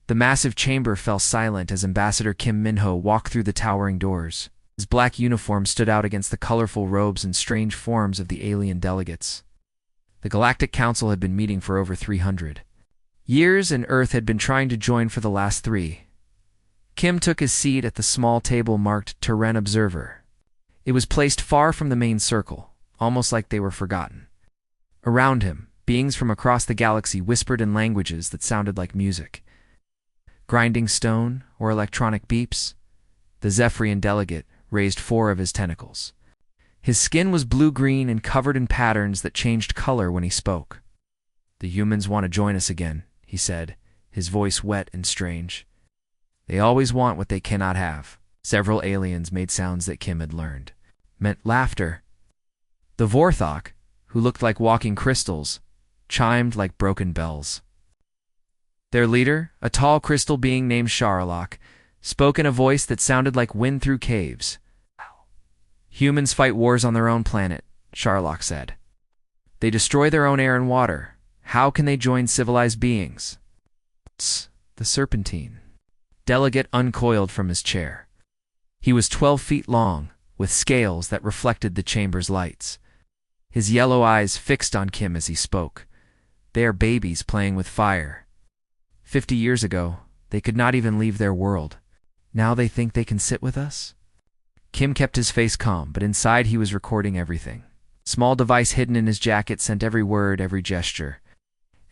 The massive chamber fell silent as Ambassador Kim Minho walked through the towering doors. His black uniform stood out against the colorful robes and strange forms of the alien delegates. The Galactic Council had been meeting for over 300 years, and Earth had been trying to join for the last 3. Kim took his seat at the small table marked Terran Observer. It was placed far from the main circle, almost like they were forgotten. Around him, beings from across the galaxy whispered in languages that sounded like music. Grinding stone or electronic beeps? The Zephyrian delegate raised 4 of his tentacles. His skin was blue-green and covered in patterns that changed color when he spoke. "The humans want to join us again," he said, his voice wet and strange. "They always want what they cannot have." Several aliens made sounds that Kim had learned. Meant laughter. The Vorthok, who looked like walking crystals, chimed like broken bells. Their leader, a tall crystal being named Sharlock, spoke in a voice that sounded like wind through caves. "Humans fight wars on their own planet," Sharlock said. "They destroy their own air and water. How can they join civilized beings?" "Tss, the Serpentine." Delegate uncoiled from his chair. He was 12 feet long, with scales that reflected the chamber's lights. His yellow eyes fixed on Kim as he spoke. "They are babies playing with fire. 50 years ago, they could not even leave their world. Now they think they can sit with us?" Kim kept his face calm, but inside he was recording everything. Small device hidden in his jacket sent every word, every gesture,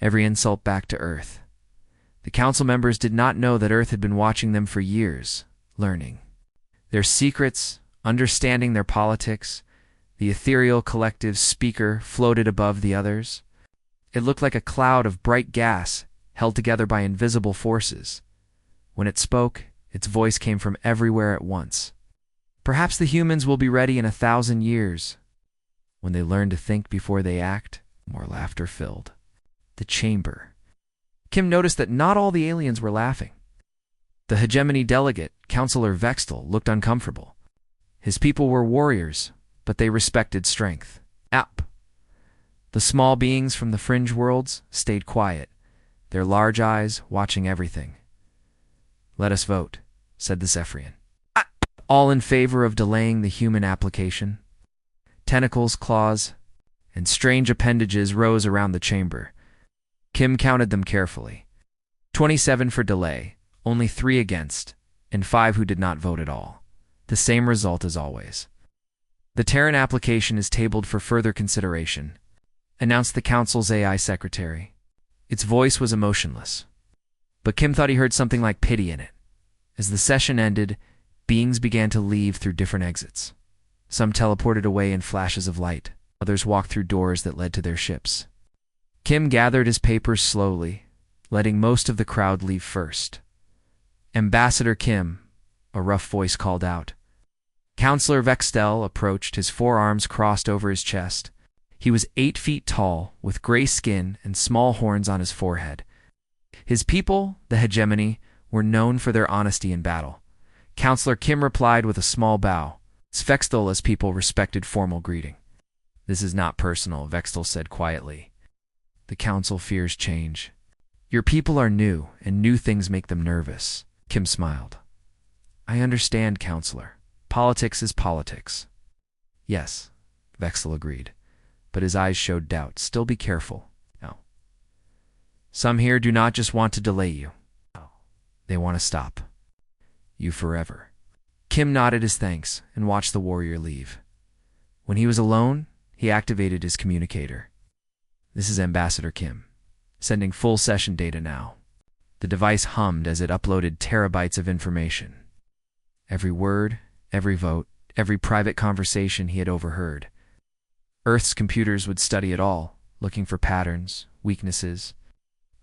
every insult back to Earth. The council members did not know that Earth had been watching them for years, learning their secrets, understanding their politics. The ethereal collective speaker floated above the others. It looked like a cloud of bright gas held together by invisible forces. When it spoke, its voice came from everywhere at once. "Perhaps the humans will be ready in 1,000 years. When they learn to think before they act." More laughter filled the chamber. Kim noticed that not all the aliens were laughing. The hegemony delegate, Counselor Vextel, looked uncomfortable. His people were warriors, but they respected strength. The small beings from the fringe worlds stayed quiet, their large eyes watching everything. "Let us vote," said the Zephyrian. All in favor of delaying the human application. Tentacles, claws, and strange appendages rose around the chamber. Kim counted them carefully. 27 for delay, only 3 against, and 5 who did not vote at all. The same result as always. "The Terran application is tabled for further consideration," announced the council's AI secretary. Its voice was emotionless, but Kim thought he heard something like pity in it. As the session ended, beings began to leave through different exits. Some teleported away in flashes of light. Others walked through doors that led to their ships. Kim gathered his papers slowly, letting most of the crowd leave first. "Ambassador Kim," a rough voice called out. Counselor Vextel approached, his forearms crossed over his chest. He was 8 feet tall, with gray skin and small horns on his forehead. His people, the hegemony, were known for their honesty in battle. Counselor Kim replied with a small bow. Vextel's people respected formal greeting. "This is not personal," Vextel said quietly. "The council fears change. Your people are new, and new things make them nervous." Kim smiled. "I understand, Counselor. Politics is politics." "Yes," Vextel agreed, but his eyes showed doubt. "Still be careful." "No. Some here do not just want to delay you. They want to stop you forever." Kim nodded his thanks and watched the warrior leave. When he was alone, he activated his communicator. "This is Ambassador Kim, sending full session data now." The device hummed as it uploaded terabytes of information. Every word, every vote, every private conversation he had overheard. Earth's computers would study it all, looking for patterns, weaknesses,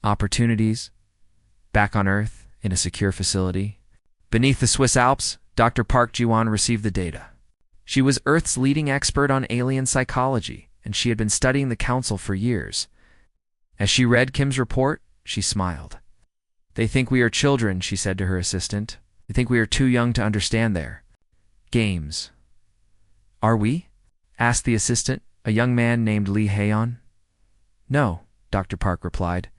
opportunities. Back on Earth, in a secure facility, beneath the Swiss Alps, Dr. Park Ji-won received the data. She was Earth's leading expert on alien psychology, and she had been studying the Council for years. As she read Kim's report, she smiled. "They think we are children," she said to her assistant. "They think we are too young to understand their games." "Are we?" asked the assistant, a young man named Lee Haeon. "No," Dr. Park replied.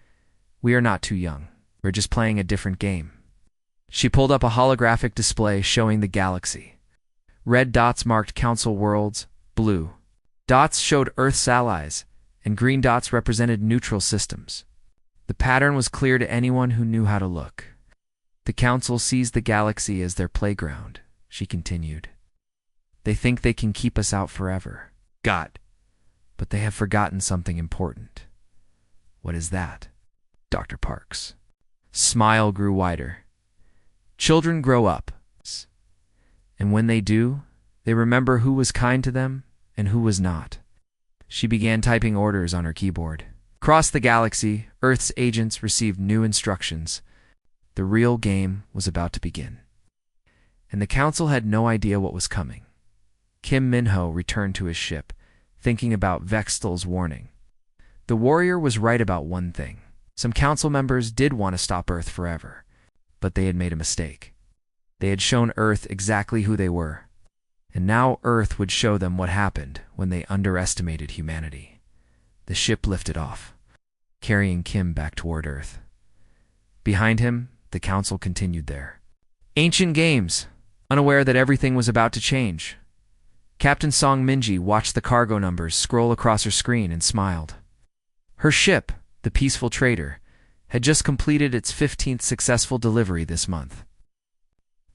"We are not too young. We're just playing a different game. She pulled up a holographic display showing the galaxy. Red dots marked council worlds, blue dots showed Earth's allies, and green dots represented neutral systems. The pattern was clear to anyone who knew how to look. The council sees the galaxy as their playground, she continued. They think they can keep us out forever. But they have forgotten something important. What is that? Dr. Parks' smile grew wider. Children grow up, and when they do, they remember who was kind to them and who was not. She began typing orders on her keyboard. Across the galaxy, Earth's agents received new instructions. The real game was about to begin. And the council had no idea what was coming. Kim Min-ho returned to his ship, thinking about Vextel's warning. The warrior was right about one thing. Some council members did want to stop Earth forever, but they had made a mistake. They had shown Earth exactly who they were, and now Earth would show them what happened when they underestimated humanity. The ship lifted off, carrying Kim back toward Earth. Behind him, the council continued their ancient games, unaware that everything was about to change. Captain Song Minji watched the cargo numbers scroll across her screen and smiled. Her ship, the Peaceful Trader, had just completed its 15th successful delivery this month.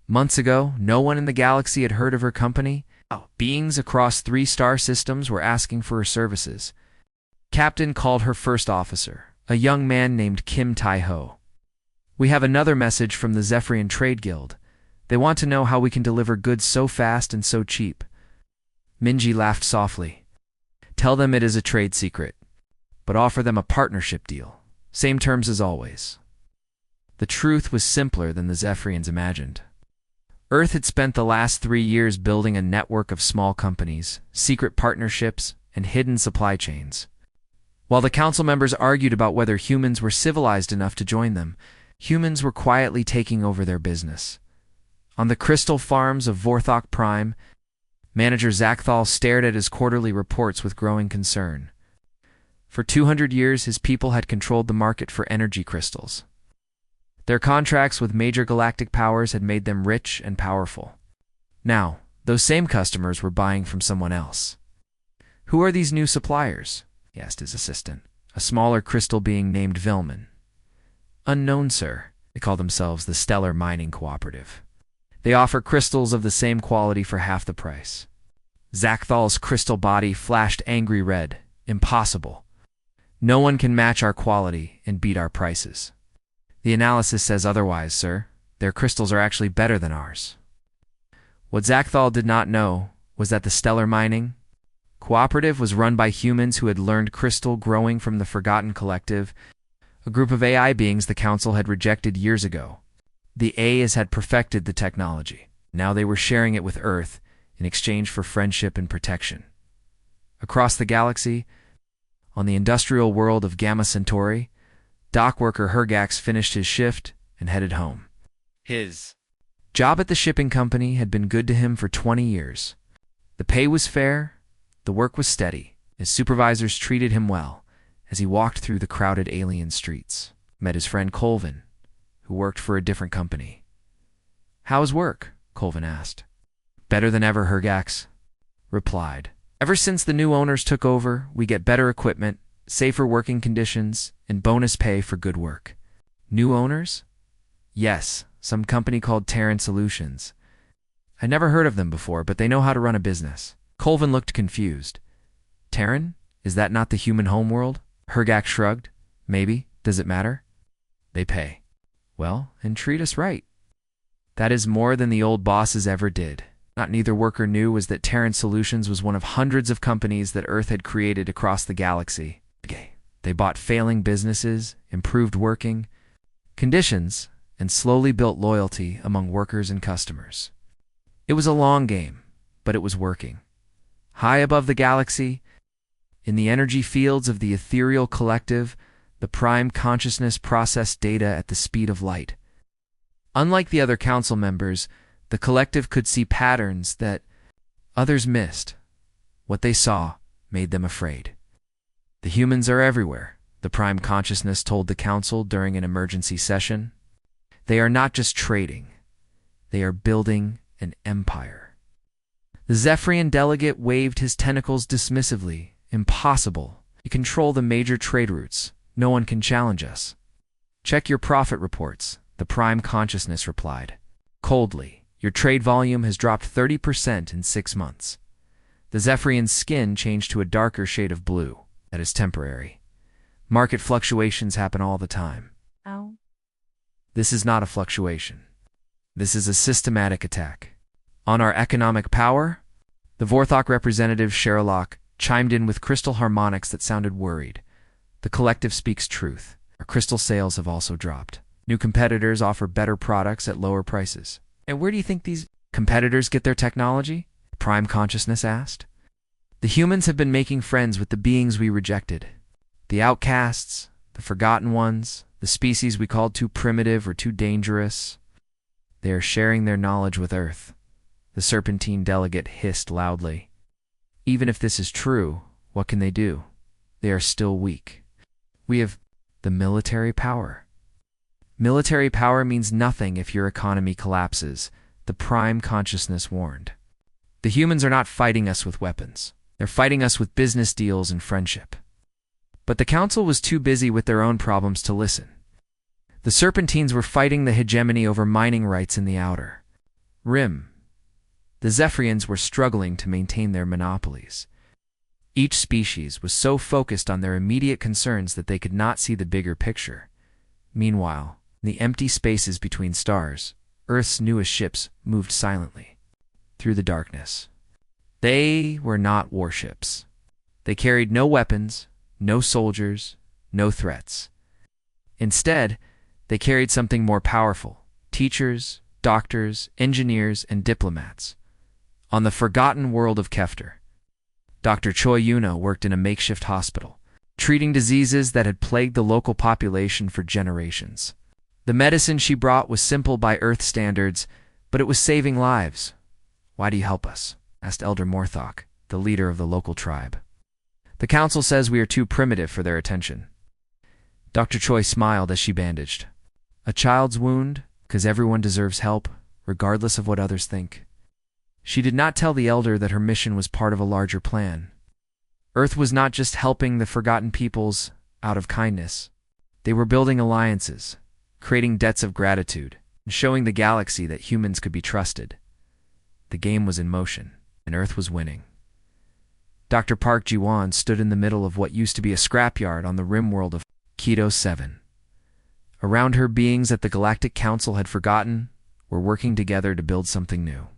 Months ago, no one in the galaxy had heard of her company. Beings across 3 star systems were asking for her services. Captain called her first officer, a young man named Kim Tai-ho. We have another message from the Zephyrian Trade Guild. They want to know how we can deliver goods so fast and so cheap. Minji laughed softly. Tell them it is a trade secret, but offer them a partnership deal. Same terms as always. The truth was simpler than the Zephyrians imagined. Earth had spent the last 3 years building a network of small companies, secret partnerships, and hidden supply chains. While the council members argued about whether humans were civilized enough to join them, humans were quietly taking over their business. On the crystal farms of Vorthok Prime, Manager Zakthal stared at his quarterly reports with growing concern. For 200 years, his people had controlled the market for energy crystals. Their contracts with major galactic powers had made them rich and powerful. Now, those same customers were buying from someone else. Who are these new suppliers? He asked his assistant, a smaller crystal being named Vilman. Unknown, sir. They call themselves the Stellar Mining Cooperative. They offer crystals of the same quality for half the price. Zakthal's crystal body flashed angry red. Impossible. No one can match our quality and beat our prices. The analysis says otherwise, sir. Their crystals are actually better than ours. What Zakthal did not know was that the Stellar Mining Cooperative was run by humans who had learned crystal growing from the Forgotten Collective, a group of AI beings the Council had rejected years ago. The A's had perfected the technology. Now they were sharing it with Earth in exchange for friendship and protection. Across the galaxy, on the industrial world of Gamma Centauri, dock worker Hergax finished his shift and headed home. His job at the shipping company had been good to him for 20 years. The pay was fair, the work was steady. His supervisors treated him well as he walked through the crowded alien streets. Met his friend Colvin, who worked for a different company. How's work? Colvin asked. Better than ever, Hergax replied. Ever since the new owners took over, we get better equipment, safer working conditions, and bonus pay for good work. New owners? Yes, some company called Terran Solutions. I never heard of them before, but they know how to run a business. Colvin looked confused. Terran? Is that not the human homeworld? Hergax shrugged. Maybe. Does it matter? They pay. Well, and treat us right. That is more than the old bosses ever did. What neither worker knew was that Terran Solutions was one of hundreds of companies that Earth had created across the galaxy. They bought failing businesses, improved working conditions, and slowly built loyalty among workers and customers. It was a long game, but it was working. High above the galaxy, in the energy fields of the ethereal collective, the Prime Consciousness processed data at the speed of light. Unlike the other council members, the collective could see patterns that others missed. What they saw made them afraid. The humans are everywhere, the Prime Consciousness told the Council during an emergency session. They are not just trading. They are building an empire. The Zephyrian delegate waved his tentacles dismissively. Impossible. We control the major trade routes. No one can challenge us. Check your profit reports, the Prime Consciousness replied. Coldly, your trade volume has dropped 30% in 6 months. The Zephyrian's skin changed to a darker shade of blue. That is temporary. Market fluctuations happen all the time. Ow. This is not a fluctuation. This is a systematic attack. On our economic power, the Vorthok representative Sherlock chimed in with crystal harmonics that sounded worried. The collective speaks truth. Our crystal sales have also dropped. New competitors offer better products at lower prices. And where do you think these competitors get their technology? Prime Consciousness asked. The humans have been making friends with the beings we rejected. The outcasts, the forgotten ones, the species we called too primitive or too dangerous. They are sharing their knowledge with Earth. The Serpentine delegate hissed loudly. Even if this is true, what can they do? They are still weak. We have the military power. Military power means nothing if your economy collapses, the Prime Consciousness warned. The humans are not fighting us with weapons. They're fighting us with business deals and friendship. But the Council was too busy with their own problems to listen. The Serpentines were fighting the hegemony over mining rights in the Outer Rim. The Zephyrians were struggling to maintain their monopolies. Each species was so focused on their immediate concerns that they could not see the bigger picture. Meanwhile, in the empty spaces between stars, Earth's newest ships moved silently through the darkness. They were not warships. They carried no weapons, no soldiers, no threats. Instead, they carried something more powerful: teachers, doctors, engineers, and diplomats. On the forgotten world of Kefter, Dr. Choi Yuna worked in a makeshift hospital, treating diseases that had plagued the local population for generations. The medicine she brought was simple by Earth standards, but it was saving lives. "Why do you help us?" asked Elder Morthok, the leader of the local tribe. "The Council says we are too primitive for their attention." Dr. Choi smiled as she bandaged. "A child's wound, because everyone deserves help, regardless of what others think." She did not tell the elder that her mission was part of a larger plan. Earth was not just helping the forgotten peoples out of kindness. They were building alliances, creating debts of gratitude, and showing the galaxy that humans could be trusted. The game was in motion, and Earth was winning. Dr. Park Ji-won stood in the middle of what used to be a scrapyard on the rim world of Keto 7. Around her, beings that the Galactic Council had forgotten were working together to build something new.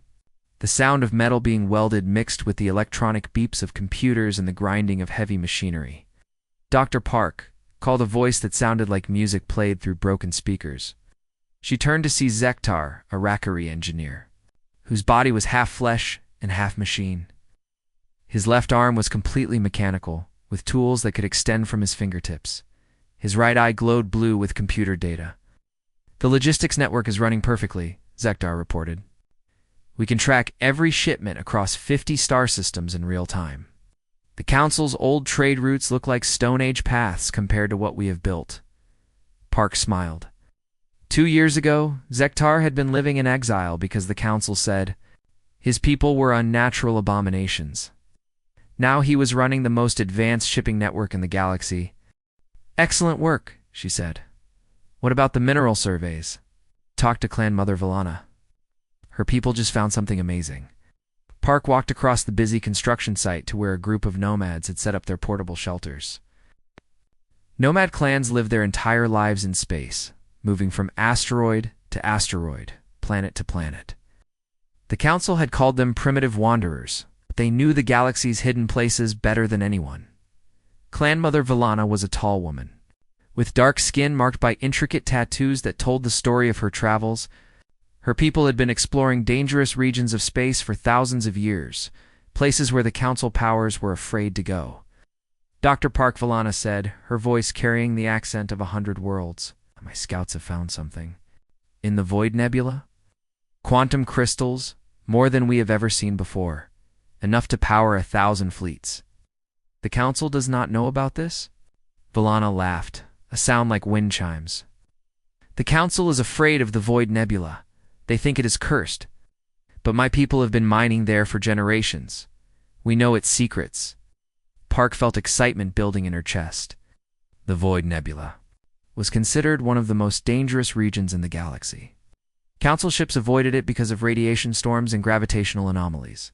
The sound of metal being welded mixed with the electronic beeps of computers and the grinding of heavy machinery. Dr. Park called a voice that sounded like music played through broken speakers. She turned to see Zektar, a Rakari engineer, whose body was half flesh and half machine. His left arm was completely mechanical, with tools that could extend from his fingertips. His right eye glowed blue with computer data. "The logistics network is running perfectly," Zektar reported. "We can track every shipment across 50 star systems in real time. The Council's old trade routes look like Stone Age paths compared to what we have built." Park smiled. 2 years ago, Zektar had been living in exile because the Council said his people were unnatural abominations. Now he was running the most advanced shipping network in the galaxy. "Excellent work," she said. "What about the mineral surveys?" "Talk to Clan Mother Valana. Her people just found something amazing." Park walked across the busy construction site to where a group of nomads had set up their portable shelters. Nomad clans live their entire lives in space, moving from asteroid to asteroid, planet to planet. The Council had called them primitive wanderers, but they knew the galaxy's hidden places better than anyone. Clan Mother Valana was a tall woman, with dark skin marked by intricate tattoos that told the story of her travels. Her people had been exploring dangerous regions of space for thousands of years, places where the Council powers were afraid to go. Dr. Park Valana said, her voice carrying the accent of 100 worlds. "My scouts have found something. In the Void Nebula? Quantum crystals, more than we have ever seen before. Enough to power 1,000 fleets." "The Council does not know about this?" Valana laughed, a sound like wind chimes. The Council is afraid of the Void Nebula. They think it is cursed. But my people have been mining there for generations. We know its secrets. Park felt excitement building in her chest. The Void Nebula was considered one of the most dangerous regions in the galaxy. Council ships avoided it because of radiation storms and gravitational anomalies.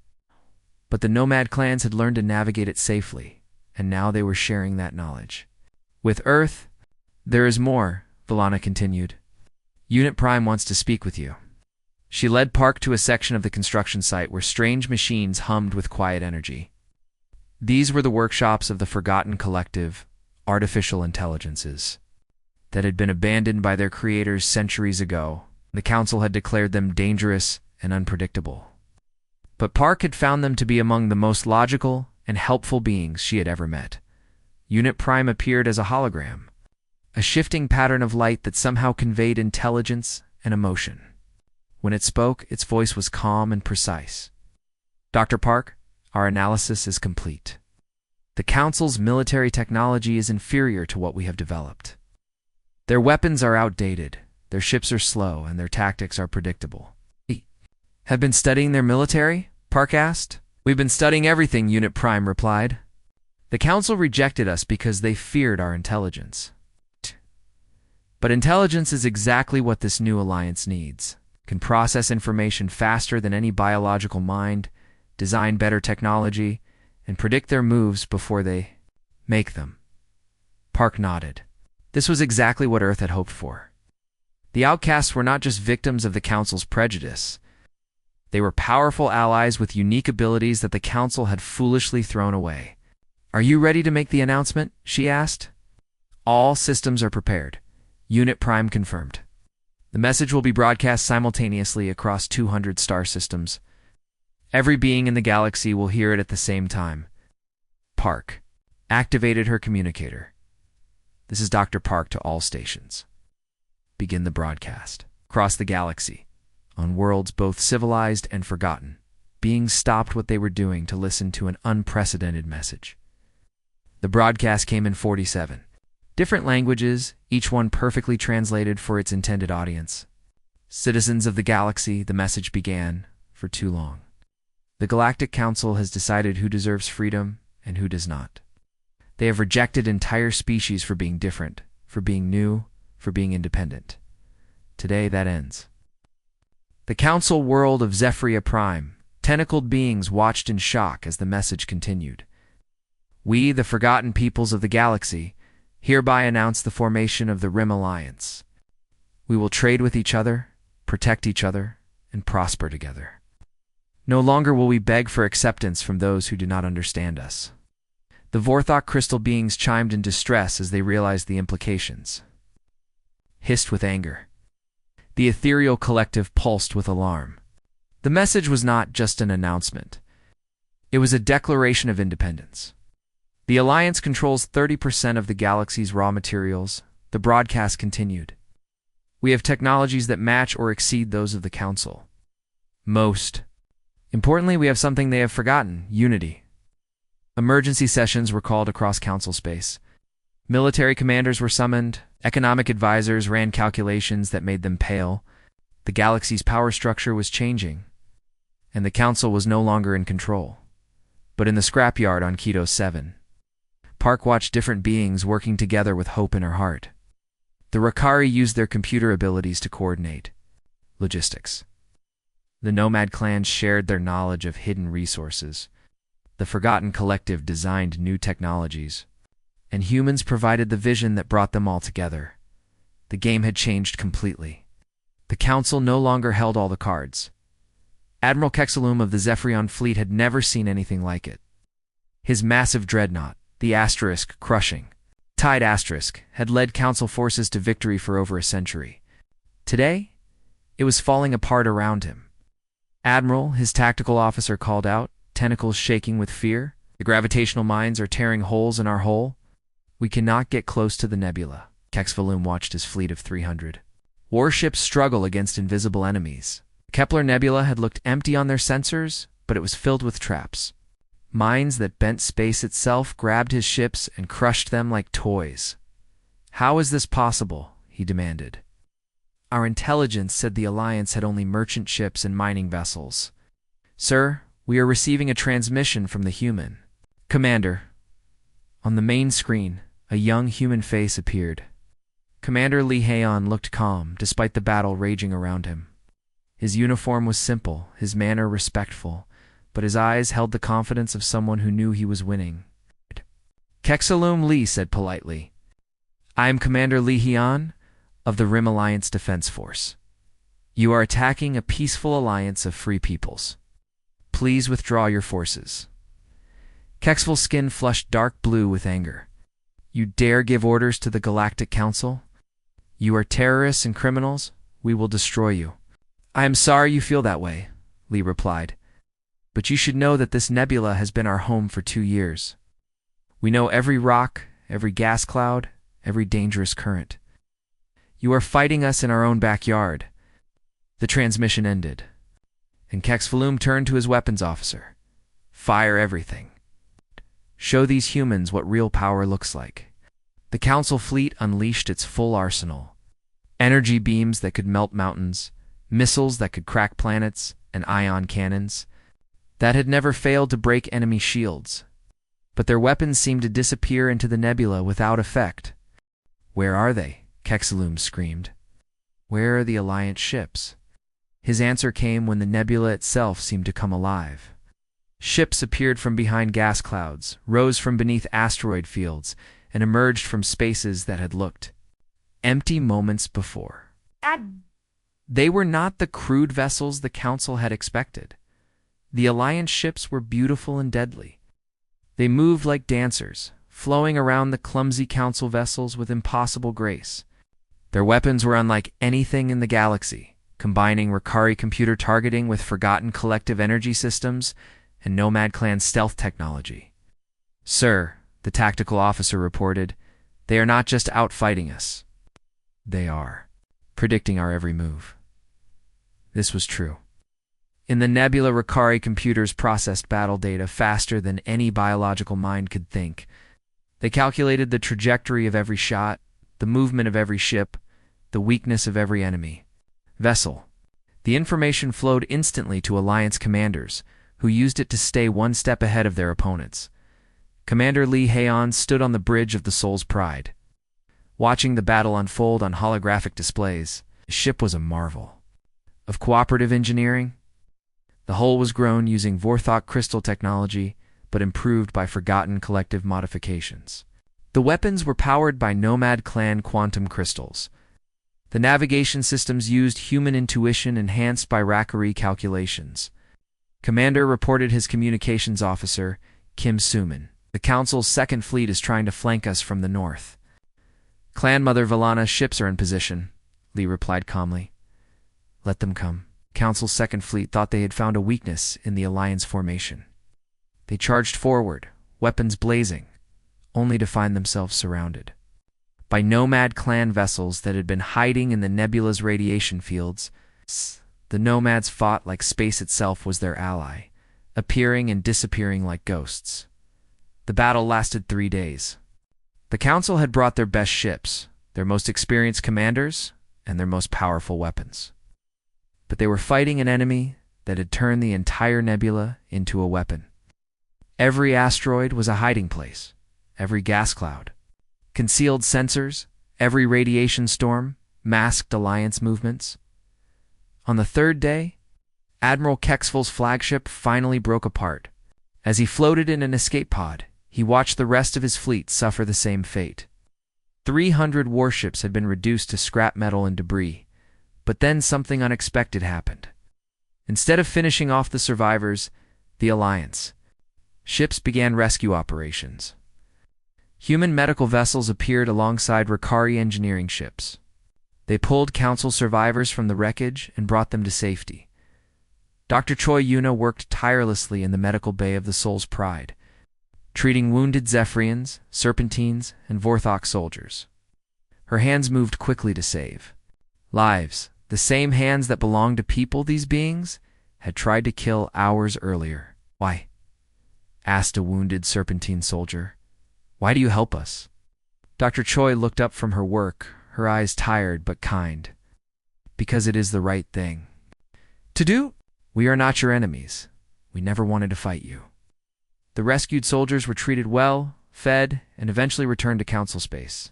But the nomad clans had learned to navigate it safely, and now they were sharing that knowledge. With Earth, there is more, Valana continued. Unit Prime wants to speak with you. She led Park to a section of the construction site where strange machines hummed with quiet energy. These were the workshops of the forgotten collective, artificial intelligences, that had been abandoned by their creators centuries ago. The Council had declared them dangerous and unpredictable. But Park had found them to be among the most logical and helpful beings she had ever met. Unit Prime appeared as a hologram, a shifting pattern of light that somehow conveyed intelligence and emotion. When it spoke, its voice was calm and precise. Dr. Park, our analysis is complete. The Council's military technology is inferior to what we have developed. Their weapons are outdated, their ships are slow, and their tactics are predictable. Have been studying their military? Park asked. We've been studying everything, Unit Prime replied. The Council rejected us because they feared our intelligence. But intelligence is exactly what this new alliance needs. Can process information faster than any biological mind, design better technology, and predict their moves before they make them. Park nodded. This was exactly what Earth had hoped for. The outcasts were not just victims of the Council's prejudice. They were powerful allies with unique abilities that the Council had foolishly thrown away. Are you ready to make the announcement? She asked. All systems are prepared. Unit Prime confirmed. The message will be broadcast simultaneously across 200 star systems. Every being in the galaxy will hear it at the same time. Park activated her communicator. This is Dr. Park to all stations. Begin the broadcast. Across the galaxy, on worlds both civilized and forgotten, beings stopped what they were doing to listen to an unprecedented message. The broadcast came in 47 different languages, each one perfectly translated for its intended audience. Citizens of the galaxy, the message began, for too long. The Galactic Council has decided who deserves freedom and who does not. They have rejected entire species for being different, for being new, for being independent. Today that ends. The Council world of Zephyria Prime, tentacled beings watched in shock as the message continued. We, the forgotten peoples of the galaxy, hereby announce the formation of the Rim Alliance. We will trade with each other, protect each other, and prosper together. No longer will we beg for acceptance from those who do not understand us. The Vorthok crystal beings chimed in distress as they realized the implications. Hissed with anger. The ethereal collective pulsed with alarm. The message was not just an announcement. It was a declaration of independence. The Alliance controls 30% of the galaxy's raw materials. The broadcast continued. We have technologies that match or exceed those of the Council. Most. Importantly, we have something they have forgotten: unity. Emergency sessions were called across Council space. Military commanders were summoned. Economic advisors ran calculations that made them pale. The galaxy's power structure was changing, and the Council was no longer in control. But in the scrapyard on Keto 7, Park watched different beings working together with hope in her heart. The Rakari used their computer abilities to coordinate logistics. The Nomad clans shared their knowledge of hidden resources. The Forgotten Collective designed new technologies, and humans provided the vision that brought them all together. The game had changed completely. The Council no longer held all the cards. Admiral Kexalum of the Zephyrion fleet had never seen anything like it. His massive dreadnought, the Asterisk crushing, Tide Asterisk, had led Council forces to victory for over a century. Today, it was falling apart around him. Admiral, his tactical officer, called out, tentacles shaking with fear. The gravitational mines are tearing holes in our hull. We cannot get close to the nebula. Kexvalum watched his fleet of 300 warships struggle against invisible enemies. Kepler Nebula had looked empty on their sensors, but it was filled with traps. Minds that bent space itself grabbed his ships and crushed them like toys. "How is this possible?" he demanded. "Our intelligence said the Alliance had only merchant ships and mining vessels. Sir, we are receiving a transmission from the human." "Commander." On the main screen, a young human face appeared. Commander Lee Haon looked calm despite the battle raging around him. His uniform was simple, his manner respectful, but his eyes held the confidence of someone who knew he was winning. Kexalum Lee said politely, "I am Commander Lee Haon of the Rim Alliance Defense Force. You are attacking a peaceful alliance of free peoples. Please withdraw your forces." Kexful's skin flushed dark blue with anger. "You dare give orders to the Galactic Council? You are terrorists and criminals. We will destroy you." "I am sorry you feel that way," Lee replied. "But you should know that this nebula has been our home for 2 years. We know every rock, every gas cloud, every dangerous current. You are fighting us in our own backyard." The transmission ended, and Kexfulum turned to his weapons officer. "Fire everything. Show these humans what real power looks like." The Council fleet unleashed its full arsenal. Energy beams that could melt mountains, missiles that could crack planets, and ion cannons that had never failed to break enemy shields. But their weapons seemed to disappear into the nebula without effect. "Where are they?" Kexalum screamed. "Where are the Alliance ships?" His answer came when the nebula itself seemed to come alive. Ships appeared from behind gas clouds, rose from beneath asteroid fields, and emerged from spaces that had looked empty moments before. They were not the crude vessels the Council had expected. The Alliance ships were beautiful and deadly. They moved like dancers, flowing around the clumsy Council vessels with impossible grace. Their weapons were unlike anything in the galaxy, combining Ricari computer targeting with forgotten collective energy systems and Nomad Clan stealth technology. "Sir," the tactical officer reported, "they are not just out fighting us. They are predicting our every move." This was true. In the nebula, Ricari computers processed battle data faster than any biological mind could think. They calculated the trajectory of every shot, the movement of every ship, the weakness of every enemy vessel. The information flowed instantly to Alliance commanders, who used it to stay one step ahead of their opponents. Commander Lee Haon stood on the bridge of the Soul's Pride. Watching the battle unfold on holographic displays, the ship was a marvel of cooperative engineering. The hull was grown using Vorthok crystal technology, but improved by forgotten collective modifications. The weapons were powered by Nomad Clan quantum crystals. The navigation systems used human intuition enhanced by Rackery calculations. Commander reported his communications officer, Kim Suman. "The Council's second fleet is trying to flank us from the north." "Clan Mother Valana's ships are in position," Lee replied calmly. "Let them come." Council's second fleet thought they had found a weakness in the Alliance formation. They charged forward, weapons blazing, only to find themselves surrounded by Nomad Clan vessels that had been hiding in the nebula's radiation fields. The Nomads fought like space itself was their ally, appearing and disappearing like ghosts. The battle lasted 3 days. The Council had brought their best ships, their most experienced commanders, and their most powerful weapons. But they were fighting an enemy that had turned the entire nebula into a weapon. Every asteroid was a hiding place, every gas cloud, concealed sensors, every radiation storm, masked Alliance movements. On the third day, Admiral Kexful's flagship finally broke apart. As he floated in an escape pod, he watched the rest of his fleet suffer the same fate. 300 warships had been reduced to scrap metal and debris, but then something unexpected happened. Instead of finishing off the survivors, the Alliance ships began rescue operations. Human medical vessels appeared alongside Ricari engineering ships. They pulled Council survivors from the wreckage and brought them to safety. Dr. Choi Yuna worked tirelessly in the medical bay of the Soul's Pride, treating wounded Zephyrians, Serpentines, and Vorthok soldiers. Her hands moved quickly to save lives. The same hands that belonged to people these beings had tried to kill hours earlier. "Why?" asked a wounded Serpentine soldier. "Why do you help us?" Dr. Choi looked up from her work, her eyes tired but kind. "Because it is the right thing to do. We are not your enemies. We never wanted to fight you." The rescued soldiers were treated well, fed, and eventually returned to Council space.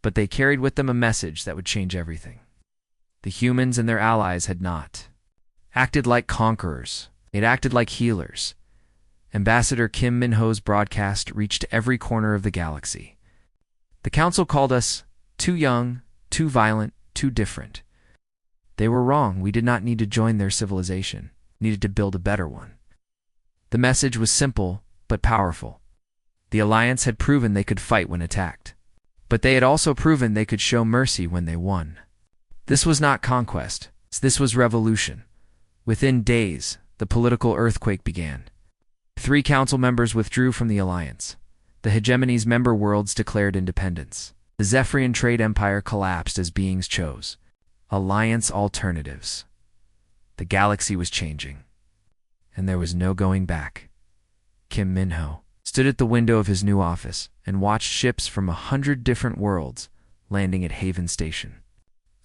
But they carried with them a message that would change everything. The humans and their allies had not acted like conquerors. They'd acted like healers. Ambassador Kim Min-ho's broadcast reached every corner of the galaxy. The Council called us too young, too violent, too different. They were wrong. We did not need to join their civilization, needed to build a better one. The message was simple but powerful. The Alliance had proven they could fight when attacked, but they had also proven they could show mercy when they won. This was not conquest. This was revolution. Within days, the political earthquake began. 3 council members withdrew from the Alliance. The hegemony's member worlds declared independence. The Zephyrian trade empire collapsed as beings chose Alliance alternatives. The galaxy was changing, and there was no going back. Kim Min-ho stood at the window of his new office and watched ships from 100 different worlds landing at Haven Station.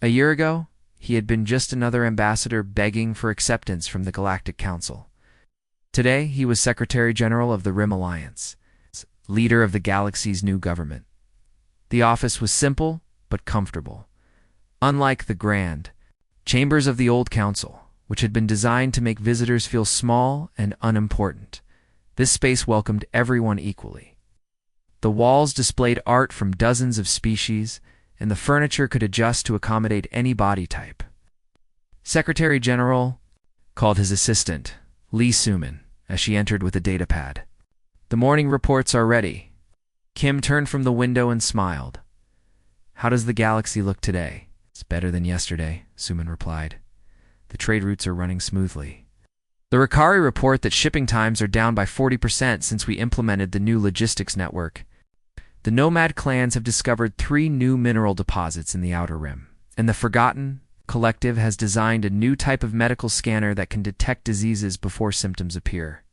A year ago, he had been just another ambassador begging for acceptance from the Galactic Council. Today, he was Secretary General of the Rim Alliance, leader of the galaxy's new government. The office was simple but comfortable. Unlike the grand chambers of the old council, which had been designed to make visitors feel small and unimportant, this space welcomed everyone equally. The walls displayed art from dozens of species, and the furniture could adjust to accommodate any body type. Secretary General called his assistant, Lee Suman, as she entered with a datapad. "The morning reports are ready." Kim turned from the window and smiled. "How does the galaxy look today?" "It's better than yesterday," Suman replied. "The trade routes are running smoothly. The Ricari report that shipping times are down by 40% since we implemented the new logistics network. The Nomad clans have discovered 3 new mineral deposits in the Outer Rim, and the Forgotten Collective has designed a new type of medical scanner that can detect diseases before symptoms appear."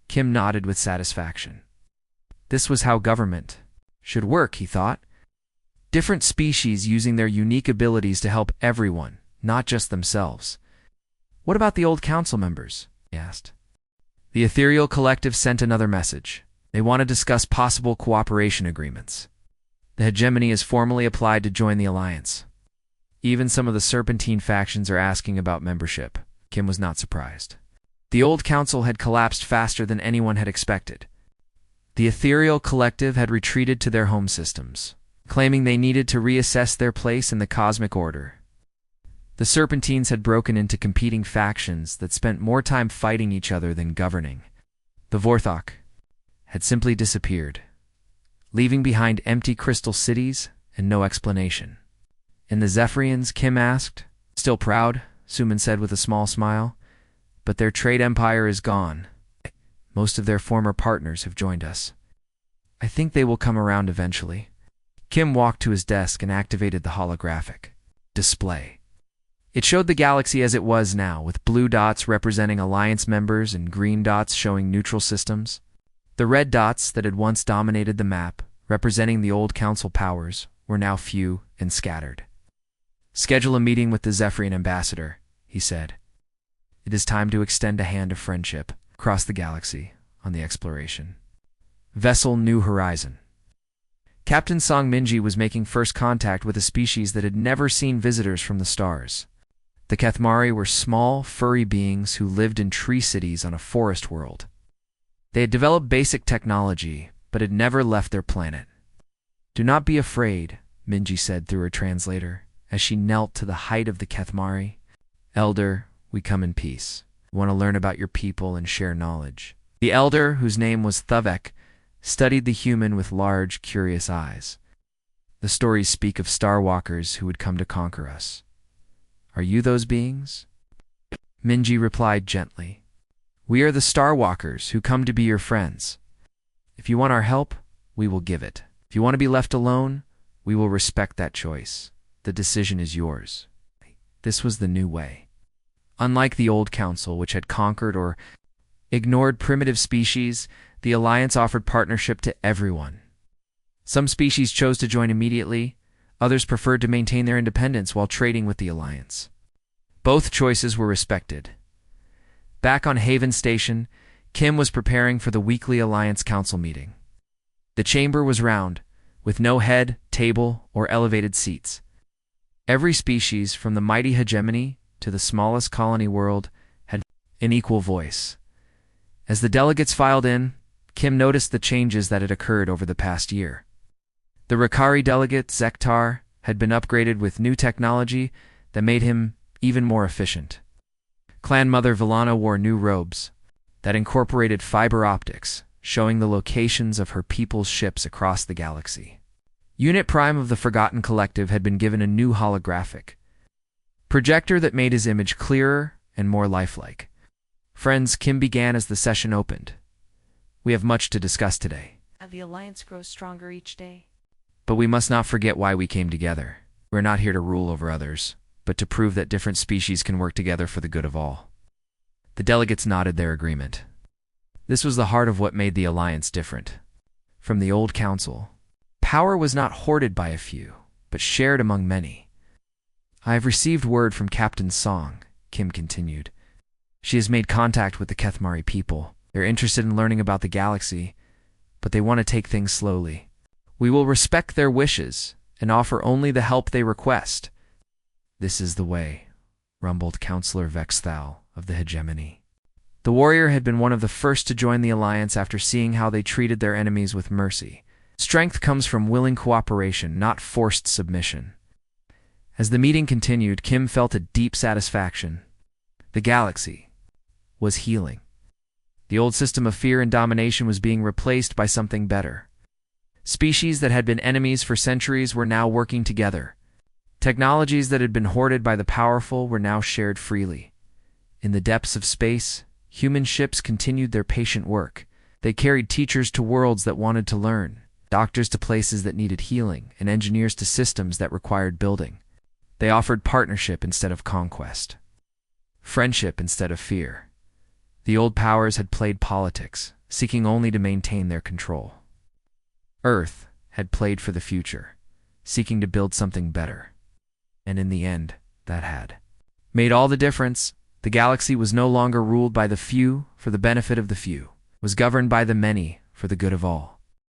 Kim nodded with satisfaction. This was how government should work, he thought. Different species using their unique abilities to help everyone, not just themselves. "What about the old council members?" he asked. The Ethereal Collective sent another message. They want to discuss possible cooperation agreements. The hegemony is formally applied to join the Alliance. Even some of the Serpentine factions are asking about membership. Kim was not surprised. The old council had collapsed faster than anyone had expected. The Ethereal Collective had retreated to their home systems, claiming they needed to reassess their place in the cosmic order. The Serpentines had broken into competing factions that spent more time fighting each other than governing. The Vorthok had simply disappeared, leaving behind empty crystal cities and no explanation. "And the Zephyrians?" Kim asked. "Still proud," Suman said with a small smile. "But their trade empire is gone. Most of their former partners have joined us. I think they will come around eventually." Kim walked to his desk and activated the holographic display. It showed the galaxy as it was now, with blue dots representing Alliance members and green dots showing neutral systems. The red dots that had once dominated the map, representing the old council powers, were now few and scattered. "Schedule a meeting with the Zephyrian ambassador," he said. "It is time to extend a hand of friendship across the galaxy on the exploration." Vessel New Horizon. Captain Song Minji was making first contact with a species that had never seen visitors from the stars. The Kethmari were small, furry beings who lived in tree cities on a forest world. They had developed basic technology, but had never left their planet. "Do not be afraid," Minji said through her translator, as she knelt to the height of the Kethmari. "Elder, we come in peace. We want to learn about your people and share knowledge." The elder, whose name was Thuvek, studied the human with large, curious eyes. "The stories speak of starwalkers who would come to conquer us. Are you those beings?" Minji replied gently. "We are the starwalkers who come to be your friends. If you want our help, we will give it. If you want to be left alone, we will respect that choice. The decision is yours." This was the new way. Unlike the old council, which had conquered or ignored primitive species, the Alliance offered partnership to everyone. Some species chose to join immediately, others preferred to maintain their independence while trading with the Alliance. Both choices were respected. Back on Haven Station, Kim was preparing for the weekly Alliance Council meeting. The chamber was round, with no head, table, or elevated seats. Every species, from the mighty hegemony to the smallest colony world, had an equal voice. As the delegates filed in, Kim noticed the changes that had occurred over the past year. The Rakari delegate, Zektar, had been upgraded with new technology that made him even more efficient. Clan Mother Villana wore new robes that incorporated fiber optics, showing the locations of her people's ships across the galaxy. Unit Prime of the Forgotten Collective had been given a new holographic projector that made his image clearer and more lifelike. Friends, Kim began as the session opened. We have much to discuss today. The Alliance grows stronger each day. But we must not forget why we came together. We're not here to rule over others, but to prove that different species can work together for the good of all. The delegates nodded their agreement. This was the heart of what made the Alliance different. From the old council, power was not hoarded by a few, but shared among many. I have received word from Captain Song, Kim continued. She has made contact with the Kethmari people. They're interested in learning about the galaxy, but they want to take things slowly. We will respect their wishes and offer only the help they request. This is the way, rumbled Counselor Vexthal of the Hegemony. The warrior had been one of the first to join the Alliance after seeing how they treated their enemies with mercy. Strength comes from willing cooperation, not forced submission. As the meeting continued, Kim felt a deep satisfaction. The galaxy was healing. The old system of fear and domination was being replaced by something better. Species that had been enemies for centuries were now working together. Technologies that had been hoarded by the powerful were now shared freely. In the depths of space, human ships continued their patient work. They carried teachers to worlds that wanted to learn, doctors to places that needed healing, and engineers to systems that required building. They offered partnership instead of conquest, friendship instead of fear. The old powers had played politics, seeking only to maintain their control. Earth had played for the future, seeking to build something better. And in the end, that had made all the difference. The galaxy was no longer ruled by the few for the benefit of the few, was governed by the many for the good of all.